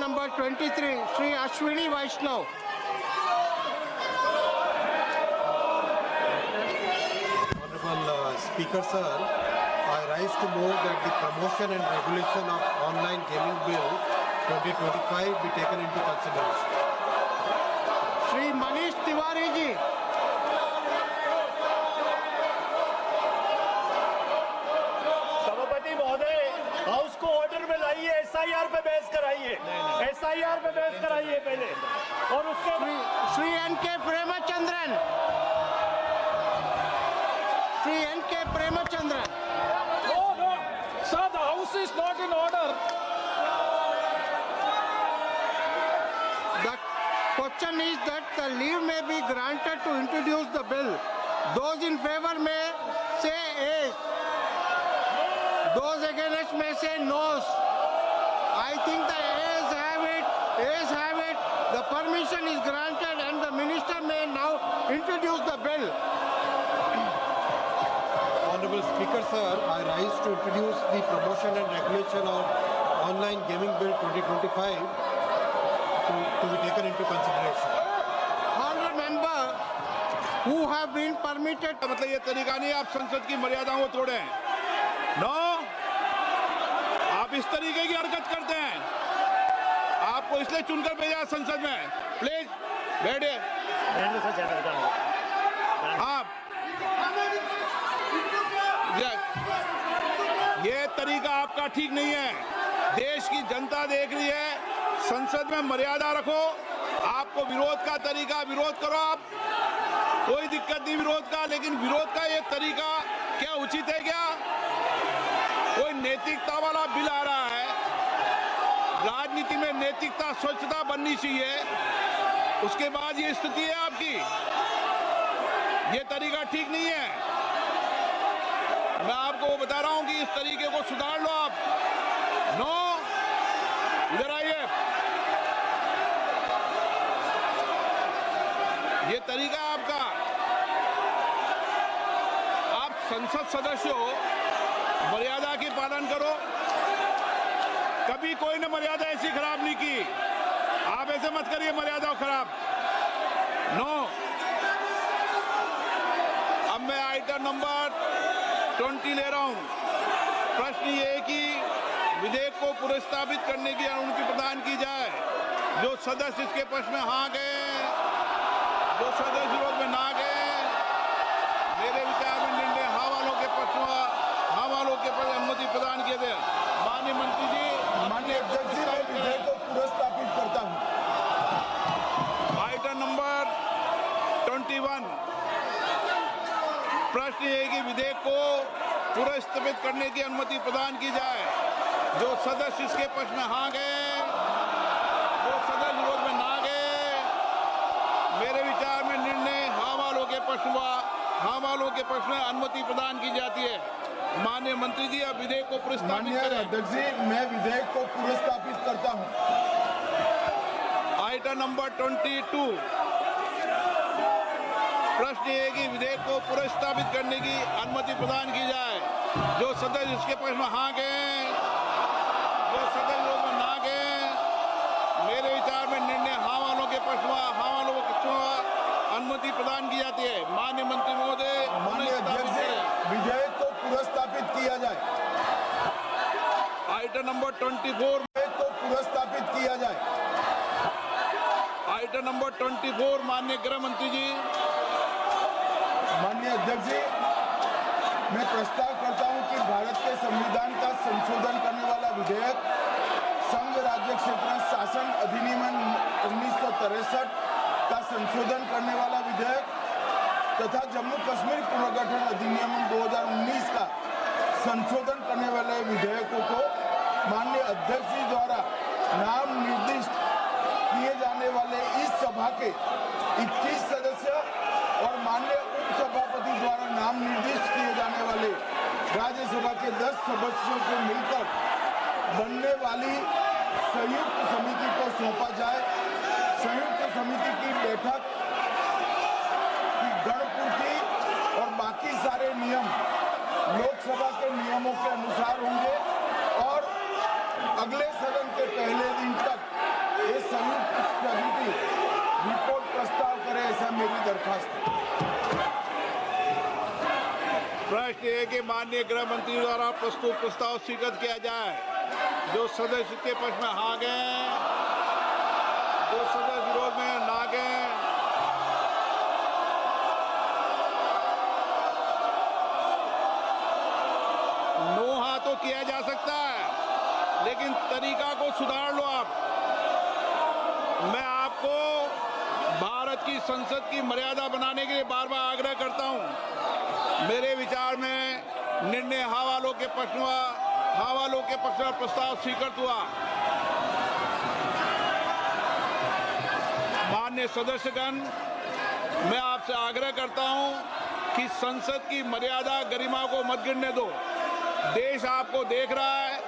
number 23, Sri Ashwini Vaishnav. Honorable Speaker, sir, I rise to move that the promotion and regulation of online gaming bill 2025 be taken into consideration. Sri Manish Tiwari ji. सभापति महोदय, house को order में लाइए, SIR पे बहस कराइए, SIR पे बहस कराइए पहले, और उसके Sri N.K. Premachandran. Sri N.K. Premachandran. No, sir, the house is not in order. The question is that the leave may be granted to introduce the bill. Those in favor may say yes. Those against may say no. I think the ayes have it. Ayes have it. The permission is granted and the minister may now introduce the bill. Honorable Speaker, sir, I rise to introduce the promotion and regulation of online gaming bill 2025 to be taken into consideration. Honorable member who have been permitted. मतलब ये तरीका नहीं, आप संसद की मर्यादाओं को तोड़ें। No, आप इस तरीके की हरकत करते हैं। आपको इसलिए चुनकर भेजा संसद में। प्लीज बैठिए। आप ये तरीका आपका ठीक नहीं है। देश की जनता देख रही है। संसद में मर्यादा रखो। आपको विरोध का तरीका, विरोध करो आप, कोई दिक्कत नहीं विरोध का, लेकिन विरोध का ये तरीका क्या उचित है? क्या कोई नैतिकता वाला बिल आ रहा है? राजनीति में नैतिकता, स्वच्छता बननी चाहिए। उसके बाद ये स्थिति है आपकी। ये तरीका ठीक नहीं है। मैं आपको बता रहा हूं कि इस तरीके को सुधार लो आप। नो, इधर आइए। ये तरीका आपका। आप संसद सदस्य हो, मर्यादा की पालन करो। कभी कोई ने मर्यादा ऐसी खराब नहीं की। आप ऐसे मत करिए मर्यादा खराब। नो। अब मैं आइटम नंबर 20 ले रहा हूं। प्रश्न ये है कि विधेयक को पुनर्स्थापित करने की अनुमति प्रदान की जाए। जो सदस्य इसके पक्ष में हाँ गए, जो सदस्य विरोध में ना गए, मेरे विचार में निर्णय हाँ वालों के पक्ष में, हाँ वालों के पक्ष अनुमति प्रदान किए थे। माननीय मंत्री जी, माननीय अध्यक्ष जी, मैं विधेयक को पुनर्स्थापित करता हूं। Item number 21। प्रश्न ये है कि विधेयक को पुनर्स्थापित करने की अनुमति प्रदान की जाए। जो सदस्य इसके पक्ष में हाँ गए, जो सदस्य विरोध में ना गए, मेरे विचार में निर्णय हाँ वालों के पक्ष में, हाँ वालों के पक्ष में अनुमति प्रदान की जाती है। माननीय मंत्री जी, अब विधेयक को पुनर्स्थापित माननीय करें। अध्यक्ष जी, मैं विधेयक को पुनर्स्थापित करता हूं। Item number 22। प्रश्न ये है कि विधेयक को पुनर्स्थापित करने की अनुमति प्रदान की जाए। जो सदस्य इसके पक्ष में हाँ गए, जो सदस्य विरोध में ना गए, मेरे विचार में निर्णय हाँ वालों के पक्ष में, हाँ वालों के पक्ष में अनुमति प्रदान की जाती है। माननीय मंत्री महोदय, माननीय अध्यक्ष जी, विधेयक को पुनर्स्थापित किया जाए। Item number 24। विधेयक को पुनर्स्थापित किया जाए। आइटम नंबर 24, माननीय गृह मंत्री जी। माननीय अध्यक्ष जी, मैं प्रस्ताव करता हूं कि भारत के संविधान का संशोधन करने वाला विधेयक, संघ राज्य क्षेत्र शासन अधिनियम 1963 का संशोधन करने वाला विधेयक तथा जम्मू कश्मीर पुनर्गठन अधिनियम 2019 का संशोधन करने वाले विधेयकों को माननीय अध्यक्ष जी द्वारा नाम निर्दिष्ट किए जाने वाले इस सभा के 21 सदस्य और माननीय उपसभापति द्वारा नाम निर्दिष्ट किए जाने वाले राज्यसभा के 10 सदस्यों को मिलकर बनने वाली संयुक्त समिति को सौंपा जाए। संयुक्त समिति की बैठक की गणपूर्ति और बाकी सारे नियम लोकसभा के नियमों के अनुसार होंगे और अगले सदन के पहले दिन तक दरखास्त है। प्रश्न है कि माननीय गृह मंत्री द्वारा प्रस्तुत प्रस्ताव स्वीकृत किया जाए। जो सदस्य के पक्ष में हाँ गए, जो सदस्य विरोध में ना गए, नो हाँ तो किया जा सकता है, लेकिन तरीका को सुधार लो आप। मैं आपको भारत की संसद की मर्यादा बनाने के लिए बार बार आग्रह करता हूं। मेरे विचार में निर्णय हाँ वालों के पक्ष में प्रस्ताव स्वीकृत हुआ। माननीय सदस्यगण, मैं आपसे आग्रह करता हूं कि संसद की मर्यादा गरिमा को मत गिरने दो। देश आपको देख रहा है,